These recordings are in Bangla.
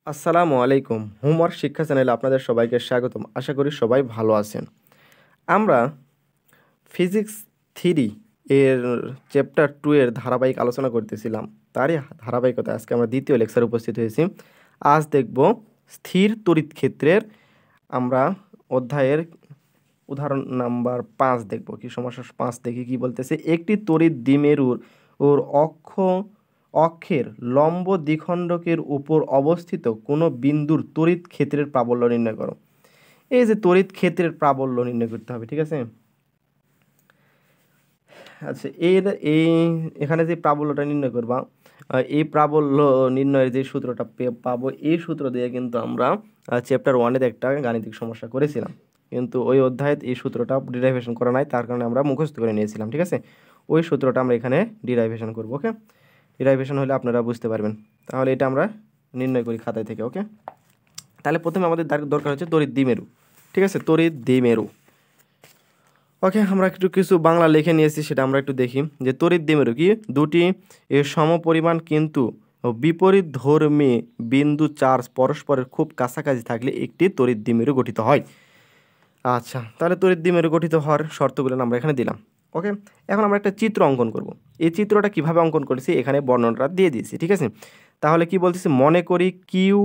আসসালামু আলাইকুম। হোমওয়ার্ক শিক্ষা চ্যানেলে আপনাদের সবাইকে স্বাগতম। আশা করি সবাই ভালো আছেন। আমরা ফিজিক্স 3 এর চ্যাপ্টার 2 এর ধারাবাহিক আলোচনা করতেছিলাম। তারই ধারাবাহিকতায় আজকে আমরা দ্বিতীয় লেকচারে উপস্থিত হয়েছি। আজ দেখব স্থির তড়িৎ ক্ষেত্রের আমরা অধ্যায়ের উদাহরণ নাম্বার 5 দেখব। কি সমস্যা 5 দেখি কি বলতেছে, একটি তড়িৎ দ্বিমেরুর ওর অক্ষের লম্ব দ্বিখণ্ডকের উপর অবস্থিত কোনো বিন্দুর তড়িৎ ক্ষেত্রের প্রাবল্য নির্ণয় করো। এই যে তড়িৎ ক্ষেত্রের প্রাবল্য নির্ণয় করতে হবে, ঠিক আছে। আচ্ছা, এই এখানে যে প্রাবল্যটা নির্ণয় করবা, এই প্রাবল্য নির্ণয়ের যে সূত্রটা পাবো, এই সূত্র দিয়ে কিন্তু আমরা চ্যাপ্টার 1-এ একটা গাণিতিক সমস্যা করেছিলাম, কিন্তু ওই অধ্যায়ে এই সূত্রটা ডিরাইভেশন করা নাই, তার কারণে আমরা মুখস্থ করে নিয়েছিলাম, ঠিক আছে। ওই সূত্রটা আমরা এখানে ডিরাইভেশন করব। ওকে, ডিরাইভেশন হলে আপনারা বুঝতে পারবেন। তাহলে এটা আমরা নির্ণয় করি খাতায় থেকে। ওকে, তাহলে প্রথমে আমাদের দরকার হচ্ছে তড়িৎ দ্বিমেরু, ঠিক আছে, তড়িৎ দ্বিমেরু। ওকে, আমরা একটু কিছু বাংলা লিখে নিয়েছি, সেটা আমরা একটু দেখি। যে তড়িৎ দ্বিমেরু কি, দুটি সমপরিমাণ কিন্তু বিপরীত ধর্মী বিন্দু চার্জ পরস্পরের খুব কাছাকাছি থাকলে একটি তড়িৎ দ্বিমেরু গঠিত হয়। আচ্ছা, তাহলে তড়িৎ দ্বিমেরু গঠিত হওয়ার শর্তগুলো আমরা এখানে দিলাম। ওকে, এখন আমরা একটা চিত্র অঙ্কন করব। এই চিত্রটা কিভাবে অঙ্কন করেছি এখানে বর্ণনাটা দিয়ে দিয়েছি, ঠিক আছে। তাহলে কি বলতেছি, মনে করি কিউ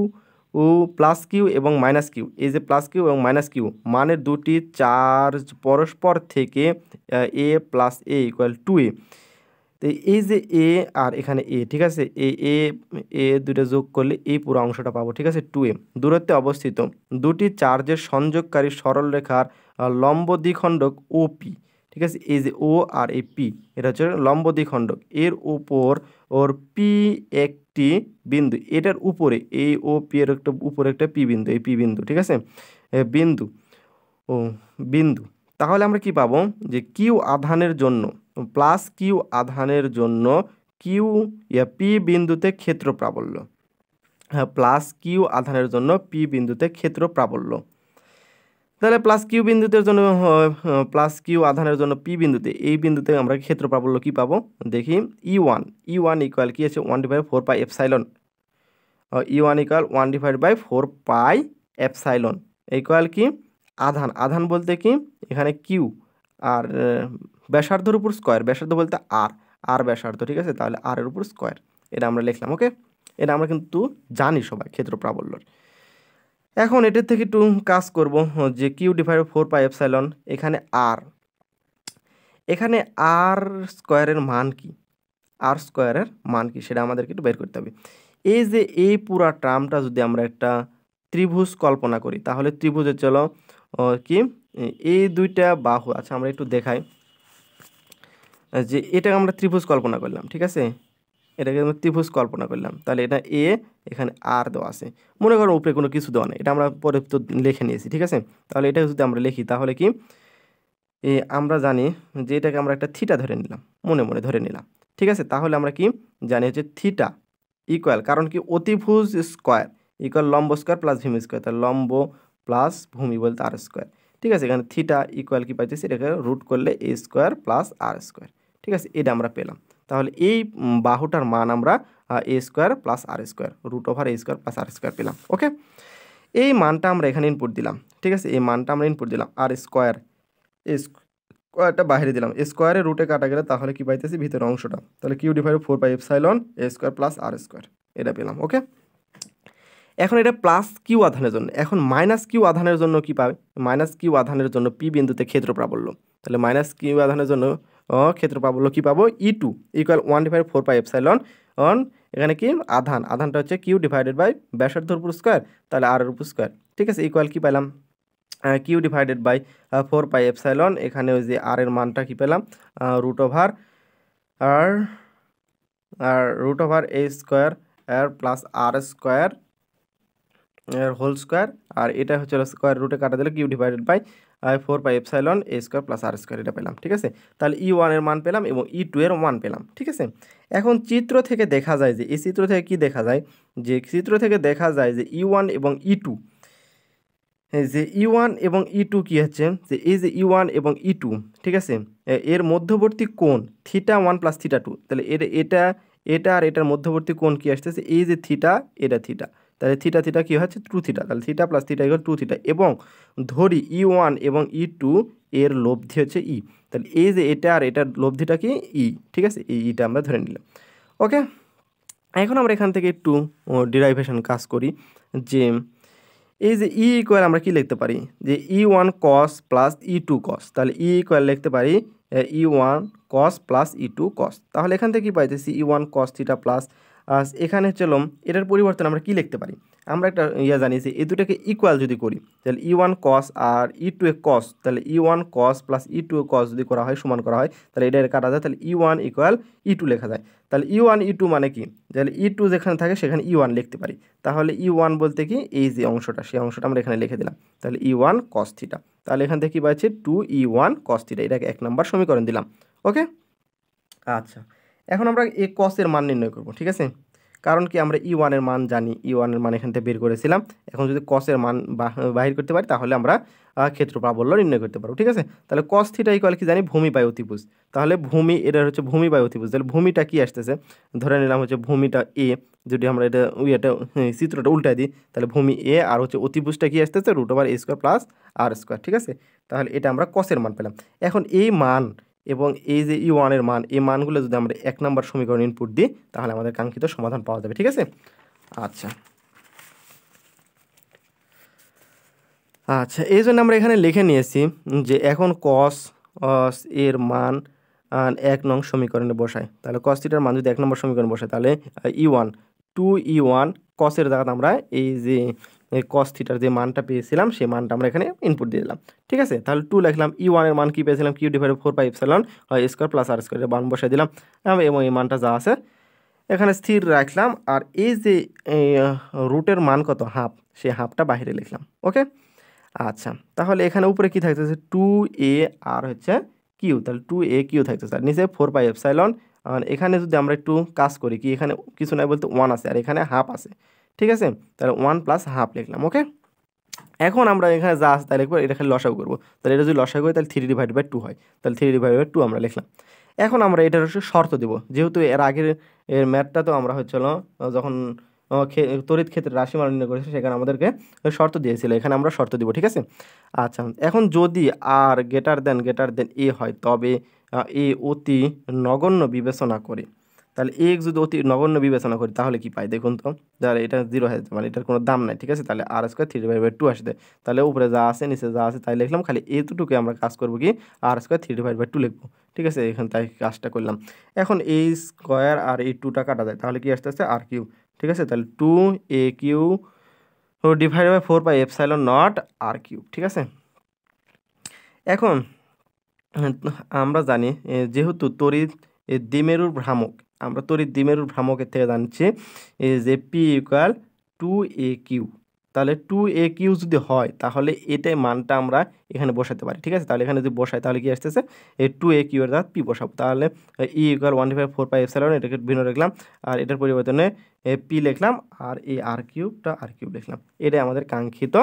ও প্লাস কিউ এবং মাইনাস কিউ, এই যে প্লাস কিউ এবং মাইনাস কিউ মানের দুটি চার্জ পরস্পর থেকে এ প্লাস এ ইকুয়াল 2a। তো এই যে এ আর এখানে এ, ঠিক আছে, এ দুটো যোগ করলে এই পুরো অংশটা পাবো, ঠিক আছে। 2a দূরত্বে অবস্থিত দুটি চার্জের সংযোগকারী সরলরেখার লম্ব দ্বিখণ্ডক ওপি, ঠিক আছে। এই যে ও আর এই পি, এটা হচ্ছে লম্ব দ্বিখণ্ডক, এর উপর ওর পি একটি বিন্দু, এটার উপরে এই ও পি এর একটা উপরে একটা পি বিন্দু, এই পি বিন্দু, ঠিক আছে, বিন্দু ও বিন্দু। তাহলে আমরা কি পাবো, যে কিউ আধানের জন্য প্লাস কিউ আধানের জন্য কিউ পি বিন্দুতে ক্ষেত্র প্রাবল্য, হ্যাঁ, প্লাস কিউ আধানের জন্য পি বিন্দুতে ক্ষেত্র প্রাবল্য। তাহলে প্লাস কিউ বিন্দুতে জন্য প্লাস কিউ আধানের জন্য পি বিন্দুতে, এই বিন্দুতে আমরা ক্ষেত্র প্রাবল্য কি পাবো দেখি। ই ওয়ান ইকুয়াল কি আছে 1/4 পাই এপসাইলন, ই one equal 1/4 pi epsilon equal কি আধান বলতে কি এখানে কিউ আর ব্যাসার্ধের উপর স্কোয়ার, ব্যাসার্ধ বলতে আর ব্যাসার্ধ, ঠিক আছে। তাহলে আর এর উপর স্কোয়ার, এটা আমরা লিখলাম। ওকে, এটা আমরা কিন্তু জানি সবাই ক্ষেত্র প্রাবল্যর। এখন এটার থেকে একটু কাজ করব, যে Q/4 পাই এপসাইলন, এখানে আর স্কোয়ারের মান কি, আর স্কোয়ারের মান কি সেটা আমাদেরকে একটু বের করতে হবে। এই যে এই পুরা টার্মটা যদি আমরা একটা ত্রিভুজ কল্পনা করি, তাহলে ত্রিভুজের চলো কি এই দুইটা বাহু, আচ্ছা আমরা একটু দেখাই, যে এটা আমরা ত্রিভুজ কল্পনা করলাম, ঠিক আছে, এটাকে আমরা ত্রিভুজ কল্পনা করলাম। তাহলে এটা এ, এখানে আর দেওয়া আছে, মনে করো উপরে কোনো কিছু দেওয়া নেই, এটা আমরা পরে তো লিখে নিয়েছি, ঠিক আছে। তাহলে এটা যদি আমরা লিখি তাহলে কি আমরা জানি যে এটাকে আমরা একটা থিটা ধরে নিলাম, মনে মনে ধরে নিলাম, ঠিক আছে। তাহলে আমরা কি জানি হচ্ছে থিটা ইকুয়াল, কারণ কি অতিভুজ স্কোয়ার ইকুয়াল লম্ব স্কোয়ার প্লাস ভূমি স্কোয়ার, তাহলে লম্ব প্লাস ভূমি বলতে আর স্কোয়ার, ঠিক আছে। এখানে থিটা ইকুয়াল কি পাইতেছি, এটাকে রুট করলে এ স্কোয়ার প্লাস আর স্কোয়ার, ঠিক আছে, এটা আমরা পেলাম। তাহলে এই বাহুটার মান আমরা এ স্কোয়ার প্লাস আর স্কোয়ার, √a² + r² পেলাম। ওকে, এই মানটা আমরা এখানে ইনপুট দিলাম, ঠিক আছে, এই মানটা আমরা ইনপুট দিলাম, আর স্কোয়ার স্কোয়ারটা বাইরে দিলাম, স্কোয়ারে রুটে কাটা গেলে তাহলে কি পাইতেছি ভিতরের অংশটা, তাহলে Q/4 pi epsilon a² + r², এটা পেলাম। ওকে, এখন এটা প্লাস কিউ আধানের জন্য, এখন মাইনাস কিউ আধানের জন্য কি পাবে, মাইনাস কিউ আধানের জন্য পি বিন্দুতে ক্ষেত্র প্রাবল্য, তাহলে মাইনাস কিউ আধানের জন্য ক্ষেত্র প্রাবল্য কি পাবো, E2 equal 1/4 pi epsilon on, এখানে কি আধানটা হচ্ছে Q/, ব্যাসার্ধের উপর স্কোয়ার, তাহলে আর এর উপর স্কোয়ার, ঠিক আছে, ইকুয়াল কি পেলাম Q/4 পাই এপসাইলন, এখানে ওই যে আর এর মানটা কি পেলাম আর √a² প্লাস r² এর হোল স্কোয়ার, আর এটা হচ্ছে স্কোয়ার রুটে কাটা দিলে Q/4 pi epsilon a² plus r², এটা পেলাম, ঠিক আছে। তাহলে E1 এর মান পেলাম এবং E2 এর মান পেলাম, ঠিক আছে। এখন চিত্র থেকে দেখা যায় যে এই চিত্র থেকে কি দেখা যায়, যে চিত্র থেকে দেখা যায় যে E1 এবং E2, যে E1 এবং E2 কি হচ্ছে, যে এই যে E1 এবং E2, ঠিক আছে, এর মধ্যবর্তী কোণ θ1 + θ2, তাহলে এটা আর এটার মধ্যবর্তী কোণ কি আসতেছে, এই যে থিটা, এটা থিটা, তাহলে থিটা থিটা কী হচ্ছে টু থিটা, তাহলে theta plus theta equal to theta, এবং ধরি E1 এবং E2 এর লব্ধি হচ্ছে ই, তাহলে এই যে এটা আর এটার লব্ধিটা কি ই, ঠিক আছে, এই ইটা আমরা ধরে নিলাম। ওকে, এখন আমরা এখান থেকে একটু ডিরাইভেশন কাজ করি, যে এই যে ই ইকুয়াল আমরা কি লিখতে পারি, যে E1 কস প্লাস E2 কস, তাহলে ই ইকুয়াল লিখতে পারি E1 কস প্লাস E2 কস। তাহলে এখান থেকে কি পাইতেছি E1 কস থিটা প্লাস, এখানে চলো এটার পরিবর্তন আমরা কি লিখতে পারি, আমরা একটা জানি যে এই দুটাকে ইকুয়াল যদি করি, তাহলে E1 কস আর E2 এ কস, তাহলে E1 কস প্লাস E2 কস যদি করা হয় সমান করা হয়, তাহলে এটা কাটা যায়, তাহলে E1 ইকুয়াল E2 লেখা যায়। তাহলে E1 E2 মানে কি, তাহলে E2 যেখানে থাকে সেখানে E1 লিখতে পারি, তাহলে E1 বলতে কি এই যে অংশটা, সেই অংশটা আমরা এখানে লিখে দিলাম, তাহলে E1 কস থিটা। তাহলে এখান থেকে কি পাচ্ছি 2E1 কস থিটা, এটাকে 1 নম্বর সমীকরণ দিলাম। ওকে, আচ্ছা, এখন আমরা এই কসের মান নির্ণয় করব, ঠিক আছে, কারণ কি আমরা E1 এর মান জানি, E1 এর মান এখান থেকে বের করেছিলাম, এখন যদি কসের মান বাহির করতে পারি তাহলে আমরা ক্ষেত্র প্রাবল্য নির্ণয় করতে পারবো, ঠিক আছে। তাহলে কস থিটা ইকুয়াল কি জানি ভূমি বাই অতিভুজ, তাহলে ভূমি এটা হচ্ছে ভূমি বাই অতিভুজ, তাহলে ভূমিটা কি আসতেছে, ধরে নিলাম হচ্ছে ভূমিটা এ, যদি আমরা এটা চিত্রটা উল্টাই দিই, তাহলে ভূমি এ আর হচ্ছে অতিভুজটা কি আসতেছে √a² প্লাস r², ঠিক আছে। তাহলে এটা আমরা কসের মান পেলাম। এখন এই মান এবং এই যে E1 এর মান, এই মানগুলো যদি আমরা 1 নম্বর সমীকরণ ইনপুট দিই তাহলে আমাদের কাঙ্ক্ষিত সমাধান পাওয়া যাবে, ঠিক আছে। আচ্ছা আচ্ছা, এই জন্য আমরা এখানে লিখে নিয়েছি যে এখন কস এর মান 1 নং সমীকরণে বসায়, তাহলে কস থিটার মান যদি 1 নম্বর সমীকরণে বসায়, তাহলে E1 2E1 কসের জায়গাতে আমরা এই যে কস থিটার যে মানটা পেয়েছিলাম সেই মানটা আমরা এখানে ইনপুট দিয়ে দিলাম, ঠিক আছে। তাহলে 2 লিখলাম, E1 এর মান কি পেয়েছিলাম Q/4πε² প্লাস r² মান বসাই দিলাম, এবং এই মানটা যা আছে এখানে স্থির রাখলাম, আর এই যে রুটের মান কত হাফ, সেই হাফটা বাইরে লিখলাম। ওকে, আচ্ছা, তাহলে এখানে উপরে কি থাকতেছে 2a আর হচ্ছে কিউ, তাহলে 2a/q থাকতেছে, আর নিচে 4πε, আর এখানে যদি আমরা একটু কাজ করি কি, এখানে কিছু নাই বলতে 1 আছে আর এখানে হাফ আছে, ঠিক আছে, তাহলে 1 প্লাস হাফ লিখলাম। ওকে, এখন আমরা এখানে যা আছে তাই লিখবো, এটা খালি লসাগু করবো, তাহলে এটা যদি লসাগু হয় তাহলে 3/2 হয়, তাহলে 3/2 আমরা লিখলাম। এখন আমরা এটার হচ্ছে শর্ত দেবো, যেহেতু এর আগের এর ম্যাথটা তো আমরা হচ্ছিল যখন তড়িৎ ক্ষেত্রে রাশিমালা নির্ণয় করেছে সেখানে আমাদেরকে শর্ত দিয়েছিল, এখানে আমরা শর্ত দিব, ঠিক আছে। আচ্ছা, এখন যদি আর গ্রেটার দেন এ হয়, তবে এ অতি নগণ্য বিবেচনা করে, তাহলে এ যদি অতি নগণ্য বিবেচনা করি তাহলে কি পাই দেখুন তো, যারা এটা 0 হয়ে যাচ্ছে মানে এটার কোনো দাম নাই, ঠিক আছে, তাহলে r² 3/2 আসে, তাহলে উপরে যা আছে নিচে যা আছে তাই লিখলাম, খালি এতটুকু আমরা কাজ করবো কি r² 3/2 লিখবো, ঠিক আছে, এখানে তাই কাজটা করলাম। এখন এই স্কোয়ার আর এই 2টা কাটা যায়, তাহলে কি আসতে r3, ঠিক আছে, তাহলে 2a³ / 4πε0 r3, ঠিক আছে। এখন আমরা জানি যেহেতু তড়িৎ দ্বিমেরুর ভ্রামক, আমরা তড়িৎ দ্বিমেরুর ভ্রামকের থেকে জানছি যে P = 2a3, তাহলে 2a3 যদি হয় তাহলে এটাই মানটা আমরা এখানে বসাতে পারি, ঠিক আছে। তাহলে এখানে যদি বসাই তাহলে কি আসতেছে এই 2a3 এর দ্বারা P বসাবো, তাহলে E = 1/4πε, এটাকে ভিন্ন রাখলাম, আর এটার পরিবর্তনে P লিখলাম, আর এই r³ লিখলাম, এটাই আমাদের কাঙ্ক্ষিত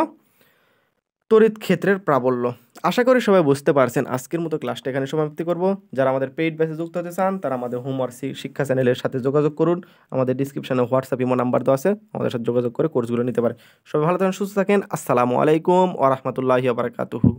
তড়িৎ ক্ষেত্রের প্রাবল্য। আশা করি সবাই বুঝতে পারছেন। আজকের মতো ক্লাসটা এখানে সমাপ্তি করব। যারা আমাদের পেইড ব্যাচে যুক্ত হতে চান তারা আমাদের হোমওয়ার্ক শিক্ষা চ্যানেলের সাথে যোগাযোগ করুন। আমাদের ডিসক্রিপশনে হোয়াটসঅ্যাপ ইমো নাম্বার দেওয়া আছে, আমাদের সাথে যোগাযোগ করে কোর্সগুলো নিতে পারে। সবাই ভালো থাকেন, সুস্থ থাকেন। আসসালামু আলাইকুম ওয়া রাহমাতুল্লাহি ওয়া বারাকাতুহু।